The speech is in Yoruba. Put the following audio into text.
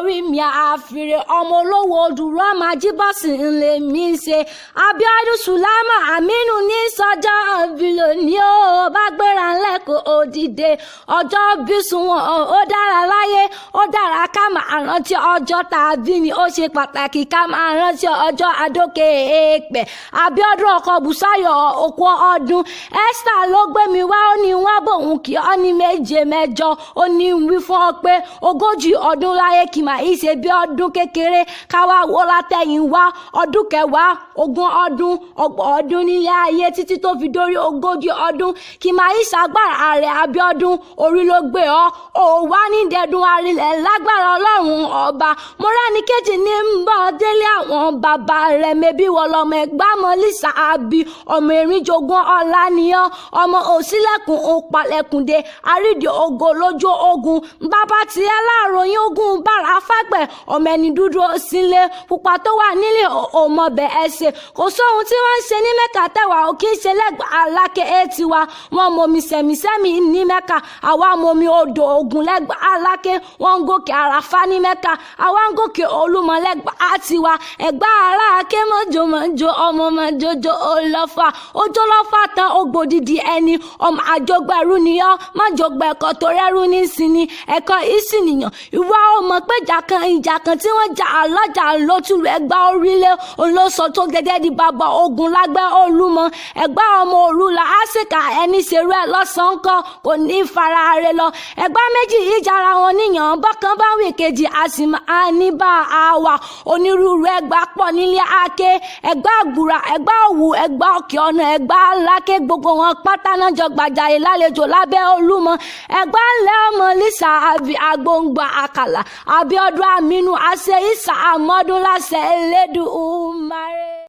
orí mi àfìrè ọmọ olówó òdùrọ̀ àmàjíbọ̀sì ńlẹ̀ mi ṣe Abíọ́dún Sùlámà Àmínú ní sọjọ́ ìbílò ní ó bá gbéra ńlẹ́kọ̀ọ́ òdìdè ọjọ́ bí sunwọ̀n ó dára láyé ó dára ká máa rántí ọjọ́ tàbí ni ó ṣe pàtàkì ká máa rántí ọjọ́ àdókè èèpẹ̀ Abíọ́dún ọkọ̀ Bùsáyọ̀ òkú ọdún Esther ló gbé mi wá ó ní wọ́n bòun kí ọ ní méje mẹ́jọ ó ní wí fún ọ pé ogójì ọdún láyé kì máa í ṣe bí ọdún kékeré káwá wo látẹ̀yìn wá ọdún kẹwàá ogún ọdún ọgbọ̀n ọdún nílé ayé títí tó fi dórí ogójì ọdún kì máa í ṣàgbára rẹ̀ Abíọ́dún orí ló gbé ọ ò wá ní dẹdun arinlẹ̀ lágbára Ọlọ́run ọba mọ́ránì kejì ní ń bọ̀ délé àwọn bàbá rẹ̀ mẹ́bí wọlọ́mọ ẹgbàmọ́ lisa àbí ọmọ erin jogún ọ̀la nìyàn ọmọ òsílẹ̀kùn òpàlẹ̀kùndé àrídìí ògo lójú ogun bàbá tí aláròyìn ogun bára fàgbẹ̀ ọmọ ẹni dúdú sílé pupa tó wà nílé òmọbẹ̀ ẹsẹ̀ kò sóhun tí wọ́n ń ṣe ní mẹ́ka tẹ̀wá ò kí ń ṣe lẹ́gbàá alákẹ́ etí wa wọ́n mọ̀mí sẹ̀mísẹ́mì ní mẹ́ka àwa mọ̀mí odò ògùn lẹ́gbàá alákẹ́ wọ́n ń gòkè àràfá ní mẹ́ka àwa ń gòkè olúmọ lẹ́gbàá tiwa ẹ̀gbá aláàkẹ́ mọ́jọ́mọ́jọ́ ọmọ mọ́jọ́jọ́ olọ́fà ojó lọ́fà tán ògbòdìdì ẹni ọmọ àjọgbẹ̀rú niyọ́ májọgbẹ̀kọ̀ tó rẹ́rú ní sinmi ẹ̀kọ́ ìsìnìyàn ìwà ọmọ pé ìjà kan tí wọ́n jà lọ́jà lótú rẹ̀ gbá orílẹ̀ olóṣọ tó gẹ́gẹ́ di bàbá ogun lágbẹ́ olúmọ ẹ̀gbá ọmọ òrùlà àṣìkà ẹni ṣerú ẹ̀ lọ́sàn-án kọ́ kò ní fara rẹ̀ lọ ẹ̀gbá méjì ìjàra wọn níyàn bọ́kàn bá wì kejì a sì máa ní bá a wà onírúurú ẹ̀gbá pọ̀ nílé àké ẹ̀gbá àgbùrà ẹ̀gbá òwú ẹ̀gbá òkè ọ̀nà ẹ̀gbá aláké gbogbo wọn pátá náà jọ gbàjàyè lálejò lábẹ́ olúmọ ẹ̀gbá ńlẹ̀ ọmọ lisa àbí agbóngbà àkàlà Abíọ́dún Àmínú àṣẹ ìsà àmọ́dún láṣẹ Elédùmarè.